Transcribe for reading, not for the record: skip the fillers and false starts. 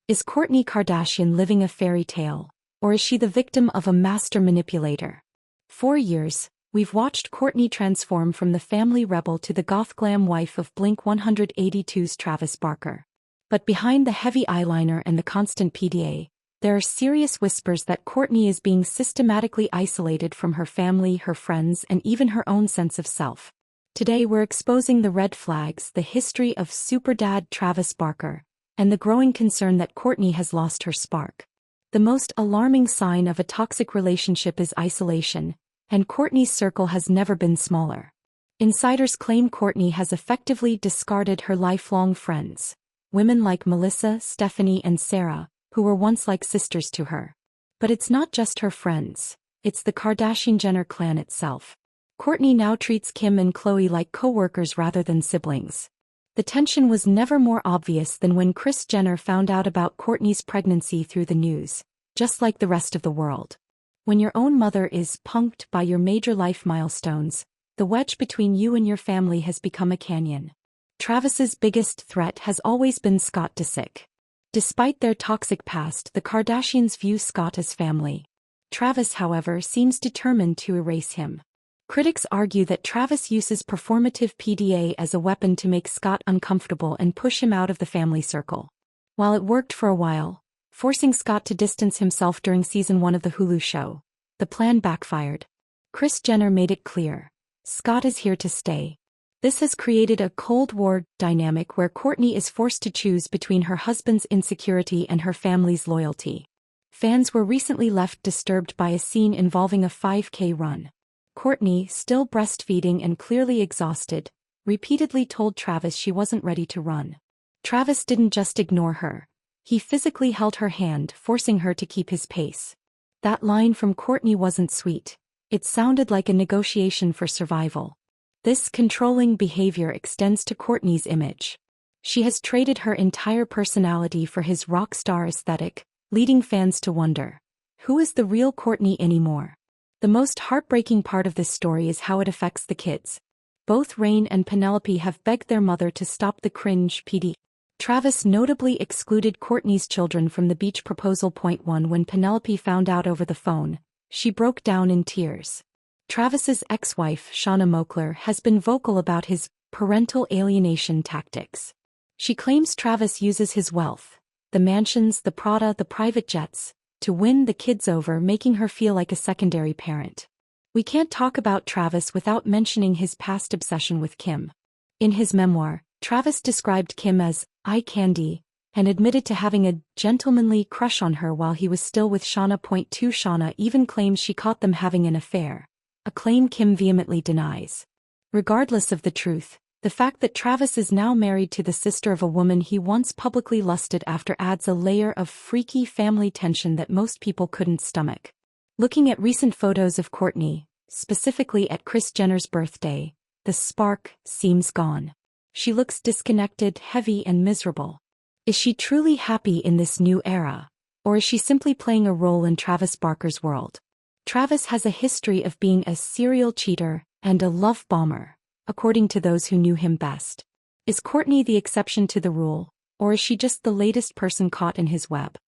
Is Kourtney Kardashian living a fairy tale, or is she the victim of a master manipulator? For years, we've watched Kourtney transform from the family rebel to the goth glam wife of Blink-182's Travis Barker. But behind the heavy eyeliner and the constant PDA, there are serious whispers that Kourtney is being systematically isolated from her family, her friends, and even her own sense of self. Today we're exposing the red flags, the history of superdad Travis Barker, and the growing concern that Kourtney has lost her spark. The most alarming sign of a toxic relationship is isolation, and Kourtney's circle has never been smaller. Insiders claim Kourtney has effectively discarded her lifelong friends, women like Melissa, Stephanie, and Sarah, who were once like sisters to her. But it's not just her friends, it's the Kardashian-Jenner clan itself. Kourtney now treats Kim and Khloe like co-workers rather than siblings. The tension was never more obvious than when Kris Jenner found out about Kourtney's pregnancy through the news, just like the rest of the world. When your own mother is punked by your major life milestones, the wedge between you and your family has become a canyon. Travis's biggest threat has always been Scott Disick. Despite their toxic past, the Kardashians view Scott as family. Travis, however, seems determined to erase him. Critics argue that Travis uses performative PDA as a weapon to make Scott uncomfortable and push him out of the family circle. While it worked for a while, forcing Scott to distance himself during season 1 of the Hulu show, the plan backfired. Kris Jenner made it clear, Scott is here to stay. This has created a Cold War dynamic where Kourtney is forced to choose between her husband's insecurity and her family's loyalty. Fans were recently left disturbed by a scene involving a 5K run. Kourtney, still breastfeeding and clearly exhausted, repeatedly told Travis she wasn't ready to run. Travis didn't just ignore her. He physically held her hand, forcing her to keep his pace. That line from Kourtney wasn't sweet. It sounded like a negotiation for survival. This controlling behavior extends to Kourtney's image. She has traded her entire personality for his rock star aesthetic, leading fans to wonder, who is the real Kourtney anymore? The most heartbreaking part of this story is how it affects the kids. Both Reign and Penelope have begged their mother to stop the cringe PD. Travis notably excluded Kourtney's children from the beach proposal. 1 When Penelope found out over the phone, she broke down in tears. Travis's ex-wife, Shauna Moakler, has been vocal about his parental alienation tactics. She claims Travis uses his wealth, the mansions, the Prada, the private jets, to win the kids over, making her feel like a secondary parent. We can't talk about Travis without mentioning his past obsession with Kim. In his memoir, Travis described Kim as eye candy and admitted to having a gentlemanly crush on her while he was still with Shauna. 2 Shauna even claims she caught them having an affair, a claim Kim vehemently denies. Regardless of the truth, the fact that Travis is now married to the sister of a woman he once publicly lusted after adds a layer of freaky family tension that most people couldn't stomach. Looking at recent photos of Kourtney, specifically at Kris Jenner's birthday, the spark seems gone. She looks disconnected, heavy, and miserable. Is she truly happy in this new era, or is she simply playing a role in Travis Barker's world? Travis has a history of being a serial cheater and a love bomber, according to those who knew him best. Is Kourtney the exception to the rule, or is she just the latest person caught in his web?